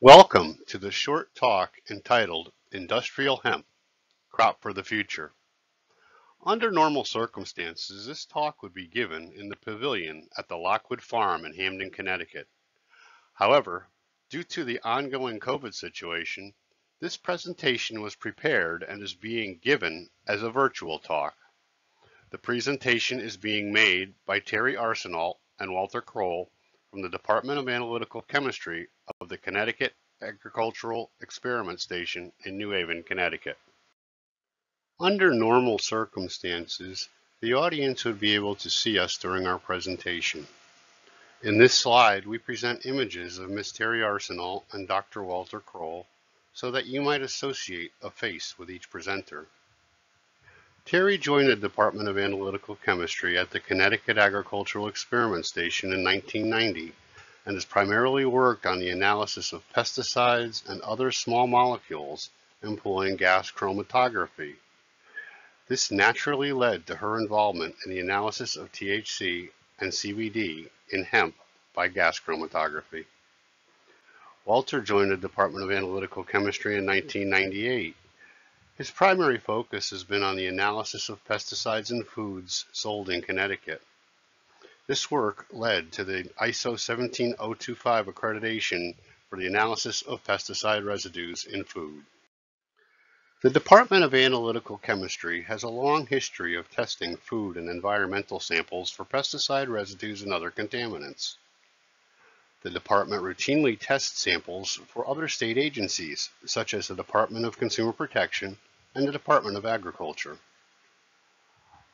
Welcome to the short talk entitled Industrial Hemp, Crop for the Future. Under normal circumstances, this talk would be given in the pavilion at the Lockwood Farm in Hamden, Connecticut. However, due to the ongoing COVID situation, this presentation was prepared and is being given as a virtual talk. The presentation is being made by Terry Arsenault and Walter Kroll from the Department of Analytical Chemistry of the Connecticut Agricultural Experiment Station in New Haven, Connecticut. Under normal circumstances, the audience would be able to see us during our presentation. In this slide, we present images of Ms. Terry Arsenault and Dr. Walter Kroll so that you might associate a face with each presenter. Terry joined the Department of Analytical Chemistry at the Connecticut Agricultural Experiment Station in 1990 and has primarily worked on the analysis of pesticides and other small molecules employing gas chromatography. This naturally led to her involvement in the analysis of THC and CBD in hemp by gas chromatography. Walter joined the Department of Analytical Chemistry in 1998. His primary focus has been on the analysis of pesticides in foods sold in Connecticut. This work led to the ISO 17025 accreditation for the analysis of pesticide residues in food. The Department of Analytical Chemistry has a long history of testing food and environmental samples for pesticide residues and other contaminants. The department routinely tests samples for other state agencies, such as the Department of Consumer Protection and the Department of Agriculture.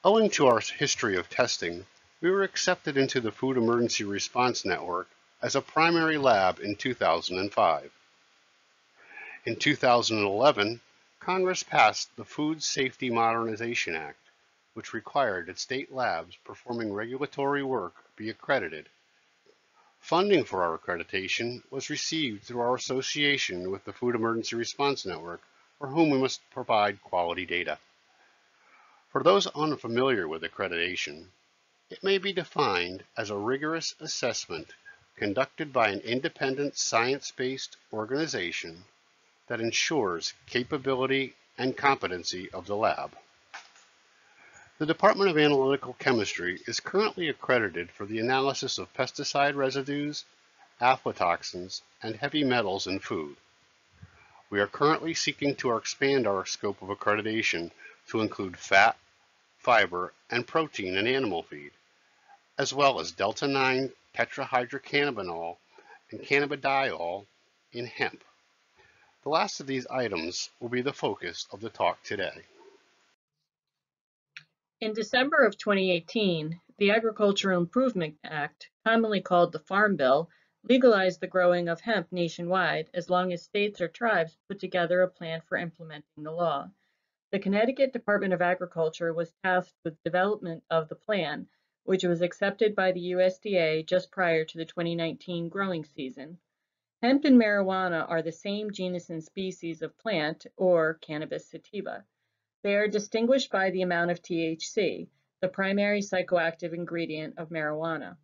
Owing to our history of testing, we were accepted into the Food Emergency Response Network as a primary lab in 2005. In 2011, Congress passed the Food Safety Modernization Act, which required that state labs performing regulatory work be accredited. Funding for our accreditation was received through our association with the Food Emergency Response Network, for whom we must provide quality data. For those unfamiliar with accreditation, it may be defined as a rigorous assessment conducted by an independent science-based organization that ensures capability and competency of the lab. The Department of Analytical Chemistry is currently accredited for the analysis of pesticide residues, aflatoxins, and heavy metals in food. We are currently seeking to expand our scope of accreditation to include fat, fiber, and protein in animal feed, as well as delta-9 tetrahydrocannabinol and cannabidiol in hemp. The last of these items will be the focus of the talk today. In December of 2018, the Agricultural Improvement Act, commonly called the Farm Bill, legalized the growing of hemp nationwide as long as states or tribes put together a plan for implementing the law. The Connecticut Department of Agriculture was tasked with development of the plan, which was accepted by the USDA just prior to the 2019 growing season. Hemp and marijuana are the same genus and species of plant, or cannabis sativa. They are distinguished by the amount of THC, the primary psychoactive ingredient of marijuana.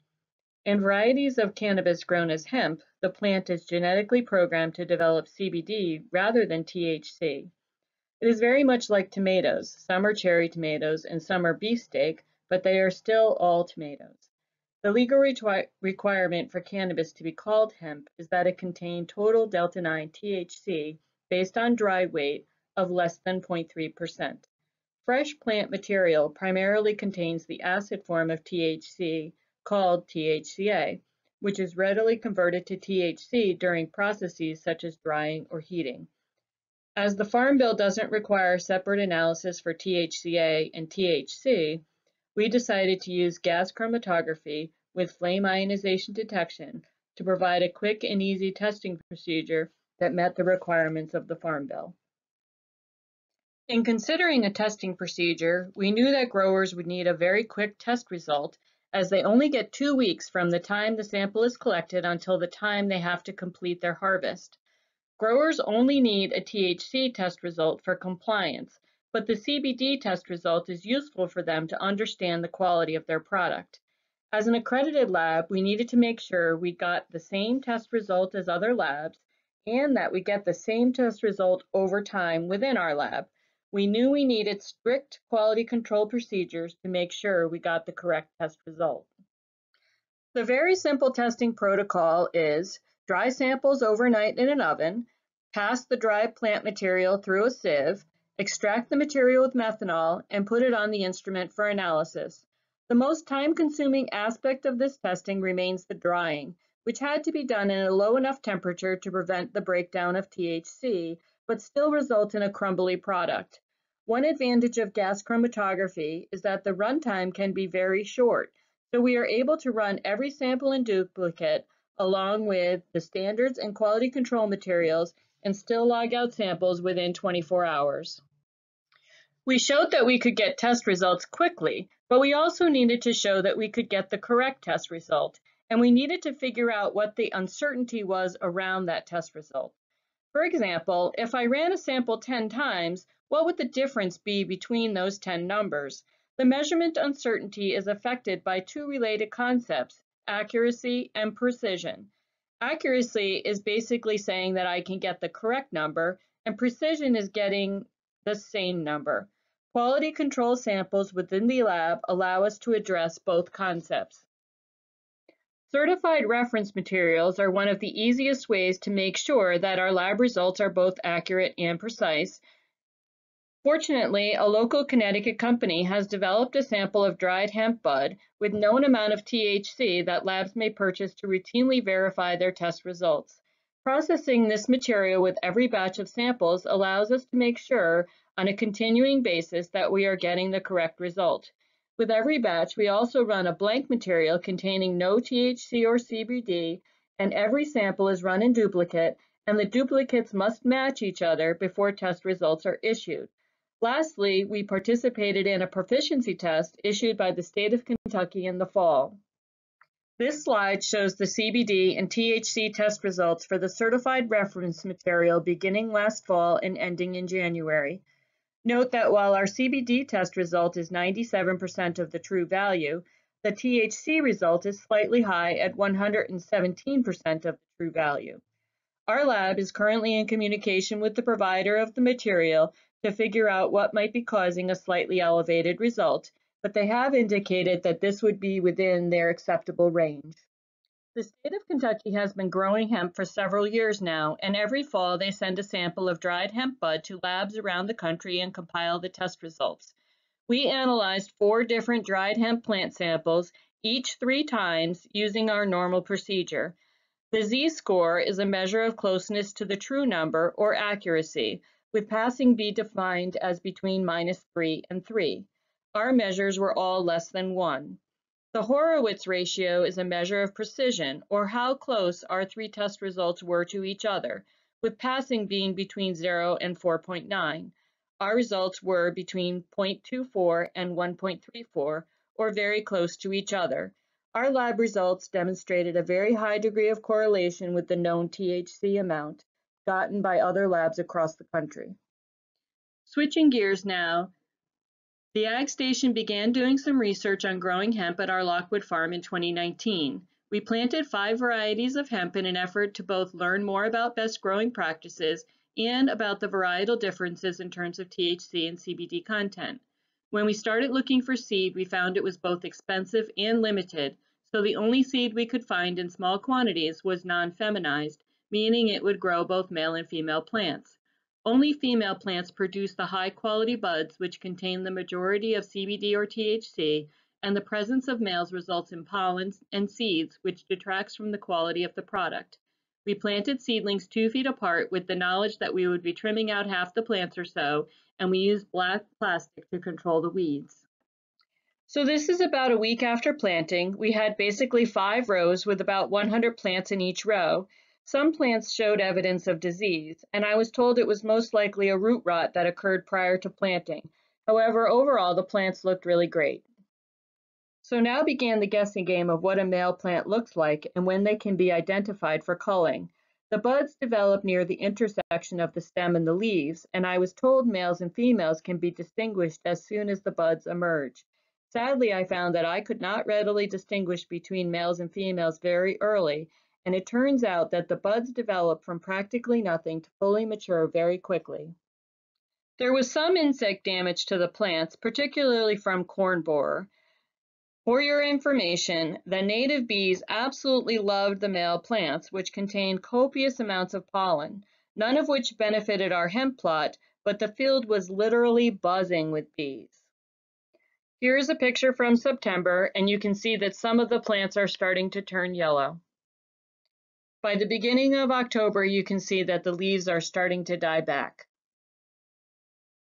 In varieties of cannabis grown as hemp, the plant is genetically programmed to develop CBD rather than THC. It is very much like tomatoes. Some are cherry tomatoes and some are beefsteak, but they are still all tomatoes. The legal requirement for cannabis to be called hemp is that it contain total delta-9 THC based on dry weight of less than 0.3%. Fresh plant material primarily contains the acid form of THC called THCA, which is readily converted to THC during processes such as drying or heating. As the Farm Bill doesn't require separate analysis for THCA and THC, we decided to use gas chromatography with flame ionization detection to provide a quick and easy testing procedure that met the requirements of the Farm Bill. In considering a testing procedure, we knew that growers would need a very quick test result, as they only get 2 weeks from the time the sample is collected until the time they have to complete their harvest. Growers only need a THC test result for compliance, but the CBD test result is useful for them to understand the quality of their product. As an accredited lab, we needed to make sure we got the same test result as other labs and that we get the same test result over time within our lab. We knew we needed strict quality control procedures to make sure we got the correct test result. The very simple testing protocol is dry samples overnight in an oven, pass the dry plant material through a sieve, extract the material with methanol, and put it on the instrument for analysis. The most time-consuming aspect of this testing remains the drying, which had to be done in a low enough temperature to prevent the breakdown of THC, but still result in a crumbly product. One advantage of gas chromatography is that the runtime can be very short, so we are able to run every sample in duplicate along with the standards and quality control materials and still log out samples within 24 hours. We showed that we could get test results quickly, but we also needed to show that we could get the correct test result, and we needed to figure out what the uncertainty was around that test result. For example, if I ran a sample 10 times, what would the difference be between those 10 numbers? The measurement uncertainty is affected by two related concepts, accuracy and precision. Accuracy is basically saying that I can get the correct number, and precision is getting the same number. Quality control samples within the lab allow us to address both concepts. Certified reference materials are one of the easiest ways to make sure that our lab results are both accurate and precise. Fortunately, a local Connecticut company has developed a sample of dried hemp bud with known amount of THC that labs may purchase to routinely verify their test results. Processing this material with every batch of samples allows us to make sure on a continuing basis that we are getting the correct result. With every batch, we also run a blank material containing no THC or CBD, and every sample is run in duplicate, and the duplicates must match each other before test results are issued. Lastly, we participated in a proficiency test issued by the state of Kentucky in the fall. This slide shows the CBD and THC test results for the certified reference material beginning last fall and ending in January. Note that while our CBD test result is 97% of the true value, the THC result is slightly high at 117% of the true value. Our lab is currently in communication with the provider of the material to figure out what might be causing a slightly elevated result, but they have indicated that this would be within their acceptable range. The state of Kentucky has been growing hemp for several years now, and every fall they send a sample of dried hemp bud to labs around the country and compile the test results. We analyzed 4 different dried hemp plant samples, each 3 times, using our normal procedure. The Z-score is a measure of closeness to the true number or accuracy, with passing be defined as between -3 and 3. Our measures were all less than 1. The Horowitz ratio is a measure of precision, or how close our 3 test results were to each other, with passing being between 0 and 4.9. Our results were between 0.24 and 1.34, or very close to each other. Our lab results demonstrated a very high degree of correlation with the known THC amount gotten by other labs across the country. Switching gears now, the Ag Station began doing some research on growing hemp at our Lockwood farm in 2019. We planted 5 varieties of hemp in an effort to both learn more about best growing practices and about the varietal differences in terms of THC and CBD content. When we started looking for seed, we found it was both expensive and limited, so the only seed we could find in small quantities was non-feminized, meaning it would grow both male and female plants. Only female plants produce the high-quality buds, which contain the majority of CBD or THC, and the presence of males results in pollens and seeds, which detracts from the quality of the product. We planted seedlings 2 feet apart with the knowledge that we would be trimming out half the plants or so, and we used black plastic to control the weeds. So this is about a week after planting. We had basically 5 rows with about 100 plants in each row. Some plants showed evidence of disease, and I was told it was most likely a root rot that occurred prior to planting. However, overall, the plants looked really great. So now began the guessing game of what a male plant looks like and when they can be identified for culling. The buds develop near the intersection of the stem and the leaves, and I was told males and females can be distinguished as soon as the buds emerge. Sadly, I found that I could not readily distinguish between males and females very early, and it turns out that the buds develop from practically nothing to fully mature very quickly. There was some insect damage to the plants, particularly from corn borer. For your information, the native bees absolutely loved the male plants, which contained copious amounts of pollen, none of which benefited our hemp plot, but the field was literally buzzing with bees. Here's a picture from September, and you can see that some of the plants are starting to turn yellow. By the beginning of October, you can see that the leaves are starting to die back.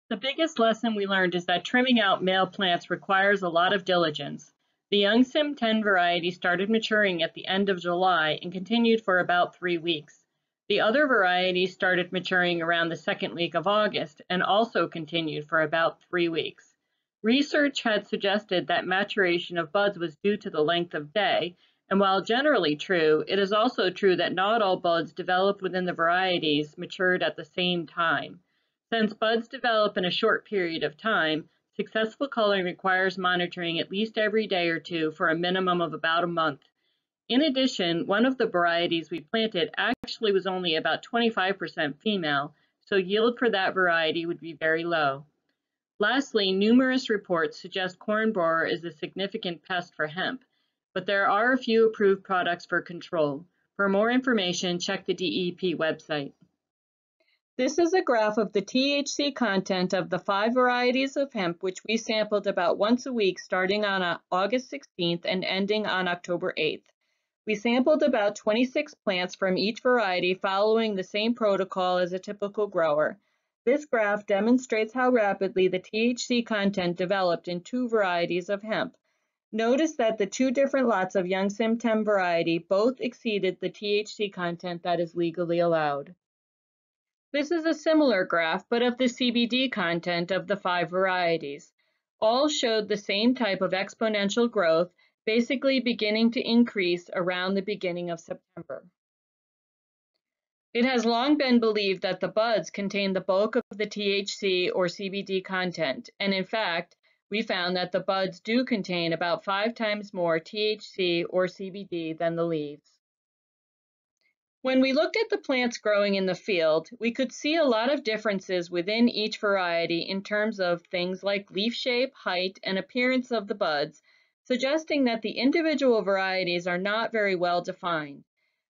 The biggest lesson we learned is that trimming out male plants requires a lot of diligence. The young Sim 10 variety started maturing at the end of July and continued for about 3 weeks. The other varieties started maturing around the second week of August and also continued for about 3 weeks. Research had suggested that maturation of buds was due to the length of day, and while generally true, it is also true that not all buds developed within the varieties matured at the same time. Since buds develop in a short period of time, successful culling requires monitoring at least every day or two for a minimum of about a month. In addition, one of the varieties we planted actually was only about 25% female, so yield for that variety would be very low. Lastly, numerous reports suggest corn borer is a significant pest for hemp, but there are a few approved products for control. For more information, check the DEP website. This is a graph of the THC content of the 5 varieties of hemp which we sampled about once a week starting on August 16th and ending on October 8th. We sampled about 26 plants from each variety following the same protocol as a typical grower. This graph demonstrates how rapidly the THC content developed in 2 varieties of hemp. Notice that the 2 different lots of young Sim 10 variety both exceeded the THC content that is legally allowed. This is a similar graph, but of the CBD content of the 5 varieties. All showed the same type of exponential growth, basically beginning to increase around the beginning of September. It has long been believed that the buds contain the bulk of the THC or CBD content, and in fact, we found that the buds do contain about 5 times more THC or CBD than the leaves. When we looked at the plants growing in the field, we could see a lot of differences within each variety in terms of things like leaf shape, height, and appearance of the buds, suggesting that the individual varieties are not very well defined.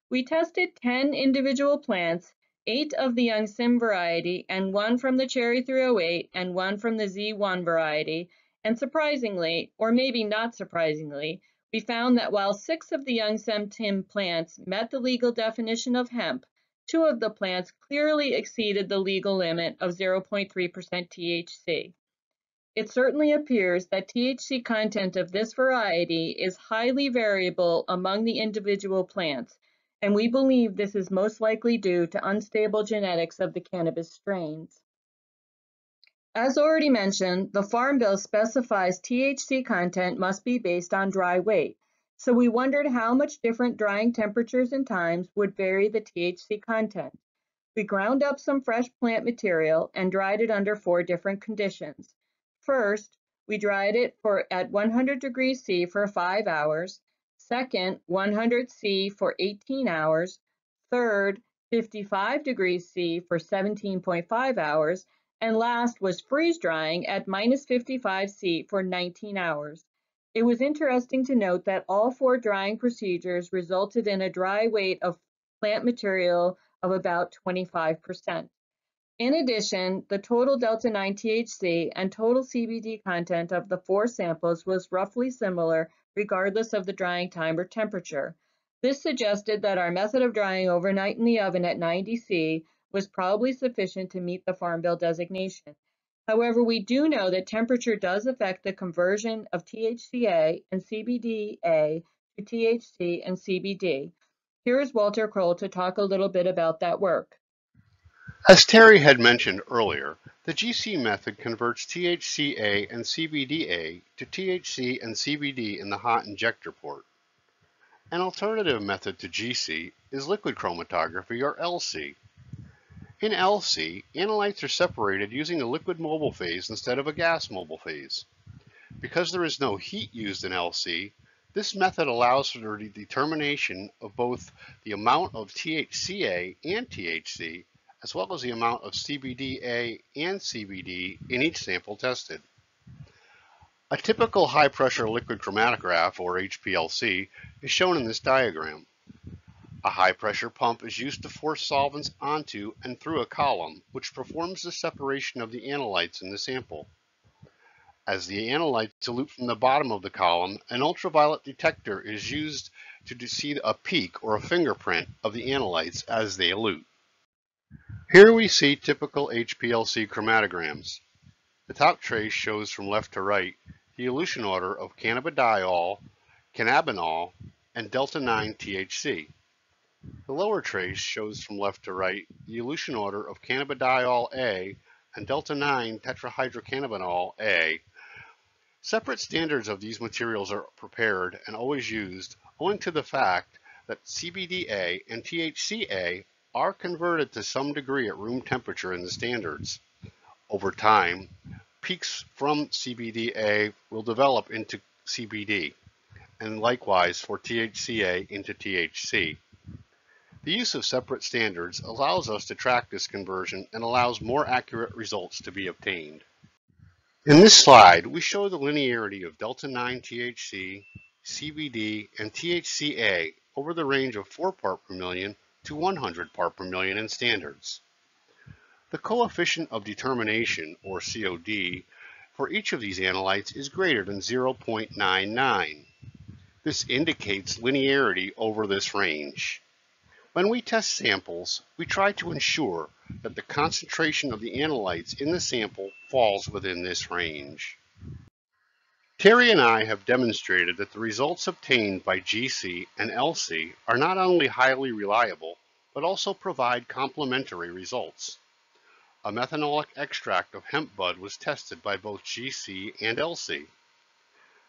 We tested 10 individual plants, 8 of the young Sim variety, and 1 from the Cherry 308, and 1 from the Z1 variety, and surprisingly, or maybe not surprisingly, we found that while 6 of the young Sim plants met the legal definition of hemp, 2 of the plants clearly exceeded the legal limit of 0.3% THC. It certainly appears that THC content of this variety is highly variable among the individual plants, and we believe this is most likely due to unstable genetics of the cannabis strains. As already mentioned, the Farm Bill specifies THC content must be based on dry weight, so we wondered how much different drying temperatures and times would vary the THC content. We ground up some fresh plant material and dried it under 4 different conditions. First, we dried it at 100 degrees C for 5 hours. Second, 100 C for 18 hours. Third, 55 degrees C for 17.5 hours. And last was freeze drying at minus 55 C for 19 hours. It was interesting to note that all 4 drying procedures resulted in a dry weight of plant material of about 25%. In addition, the total Delta-9 THC and total CBD content of the 4 samples was roughly similar regardless of the drying time or temperature. This suggested that our method of drying overnight in the oven at 90 C was probably sufficient to meet the Farm Bill designation. However, we do know that temperature does affect the conversion of THCA and CBDA to THC and CBD. Here is Walter Kroll to talk a little bit about that work. As Terry had mentioned earlier, the GC method converts THCA and CBDA to THC and CBD in the hot injector port. An alternative method to GC is liquid chromatography, or LC. In LC, analytes are separated using a liquid mobile phase instead of a gas mobile phase. Because there is no heat used in LC, This method allows for the determination of both the amount of THCA and THC, as well as the amount of CBDA and CBD in each sample tested. A typical high-pressure liquid chromatograph, or HPLC, is shown in this diagram. A high-pressure pump is used to force solvents onto and through a column, which performs the separation of the analytes in the sample. As the analytes dilute from the bottom of the column, an ultraviolet detector is used to see a peak or a fingerprint of the analytes as they elute. Here we see typical HPLC chromatograms. The top trace shows from left to right the elution order of cannabidiol, cannabinol, and delta-9 THC. The lower trace shows from left to right the elution order of cannabidiol A and delta-9 tetrahydrocannabinol A. Separate standards of these materials are prepared and always used owing to the fact that CBDA and THCA are converted to some degree at room temperature in the standards. Over time, peaks from CBDA will develop into CBD, and likewise for THCA into THC. The use of separate standards allows us to track this conversion and allows more accurate results to be obtained. In this slide, we show the linearity of delta-9 THC, CBD, and THCA over the range of 4 part per million to 100 part per million in standards. The coefficient of determination, or COD, for each of these analytes is greater than 0.99. This indicates linearity over this range. When we test samples, we try to ensure that the concentration of the analytes in the sample falls within this range. Terry and I have demonstrated that the results obtained by GC and LC are not only highly reliable, but also provide complementary results. A methanolic extract of hemp bud was tested by both GC and LC.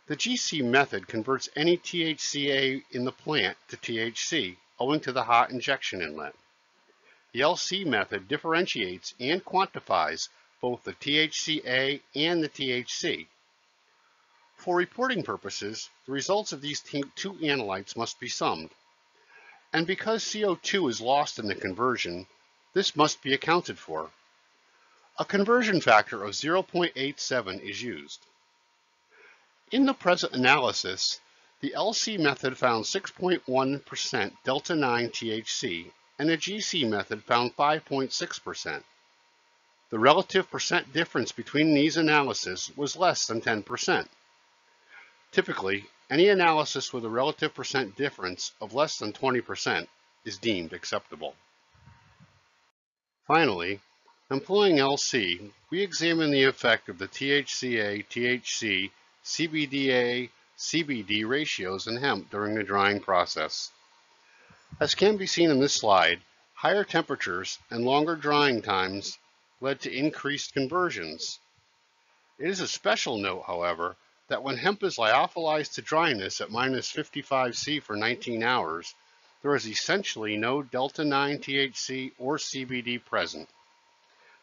The GC method converts any THCA in the plant to THC, owing to the hot injection inlet. The LC method differentiates and quantifies both the THCA and the THC. For reporting purposes, the results of these two analytes must be summed. And because CO2 is lost in the conversion, this must be accounted for. A conversion factor of 0.87 is used. In the present analysis, the LC method found 6.1% delta-9 THC, and the GC method found 5.6%. The relative percent difference between these analyses was less than 10%. Typically, any analysis with a relative percent difference of less than 20% is deemed acceptable. Finally, employing LC, we examine the effect of the THCA, THC, CBDA, CBD ratios in hemp during the drying process. As can be seen in this slide, higher temperatures and longer drying times led to increased conversions. It is a special note, however, that when hemp is lyophilized to dryness at -55°C for 19 hours, there is essentially no delta-9 THC or CBD present.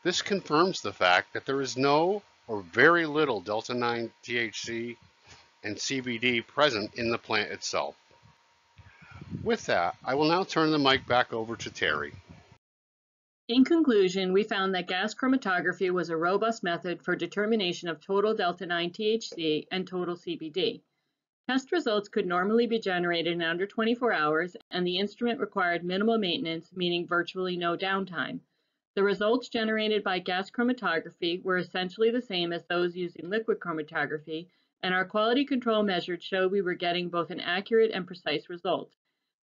This confirms the fact that there is no or very little delta-9 THC and CBD present in the plant itself. With that, I will now turn the mic back over to Terry. In conclusion, we found that gas chromatography was a robust method for determination of total delta-9 THC and total CBD. Test results could normally be generated in under 24 hours, and the instrument required minimal maintenance, meaning virtually no downtime. The results generated by gas chromatography were essentially the same as those using liquid chromatography, and our quality control measures showed we were getting both an accurate and precise result.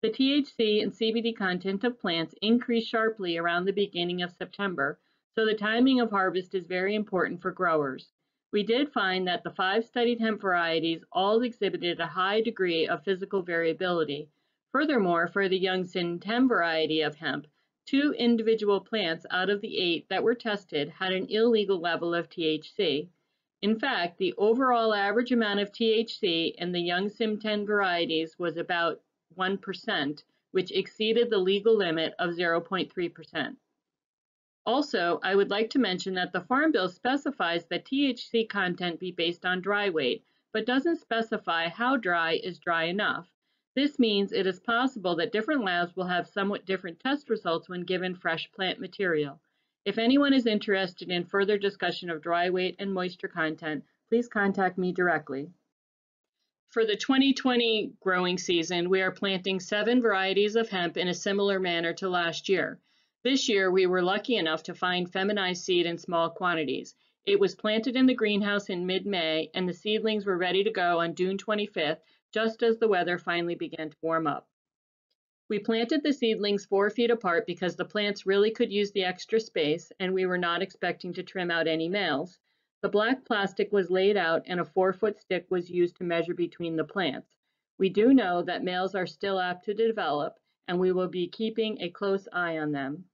The THC and CBD content of plants increased sharply around the beginning of September, so the timing of harvest is very important for growers. We did find that the 5 studied hemp varieties all exhibited a high degree of physical variability. Furthermore, for the young Sim 10 variety of hemp, 2 individual plants out of the 8 that were tested had an illegal level of THC. In fact, the overall average amount of THC in the young Sim 10 varieties was about 1%, which exceeded the legal limit of 0.3%. Also, I would like to mention that the Farm Bill specifies that THC content be based on dry weight, but doesn't specify how dry is dry enough. This means it is possible that different labs will have somewhat different test results when given fresh plant material. If anyone is interested in further discussion of dry weight and moisture content, please contact me directly. For the 2020 growing season, we are planting 7 varieties of hemp in a similar manner to last year. This year, we were lucky enough to find feminized seed in small quantities. It was planted in the greenhouse in mid-May, and the seedlings were ready to go on June 25th, just as the weather finally began to warm up. We planted the seedlings 4 feet apart because the plants really could use the extra space, and we were not expecting to trim out any males. The black plastic was laid out and a 4-foot stick was used to measure between the plants. We do know that males are still apt to develop, and we will be keeping a close eye on them.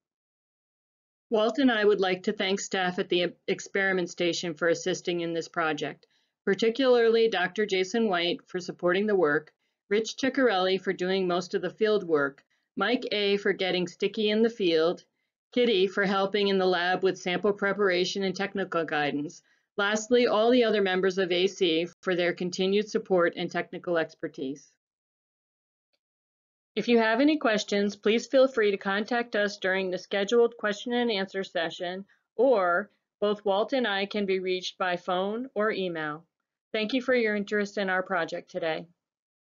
Walt and I would like to thank staff at the experiment station for assisting in this project, particularly Dr. Jason White for supporting the work, Rich Ciccarelli for doing most of the field work, Mike A. for getting sticky in the field, Kitty for helping in the lab with sample preparation and technical guidance. Lastly, all the other members of AC for their continued support and technical expertise. If you have any questions, please feel free to contact us during the scheduled question and answer session, or both Walt and I can be reached by phone or email. Thank you for your interest in our project today.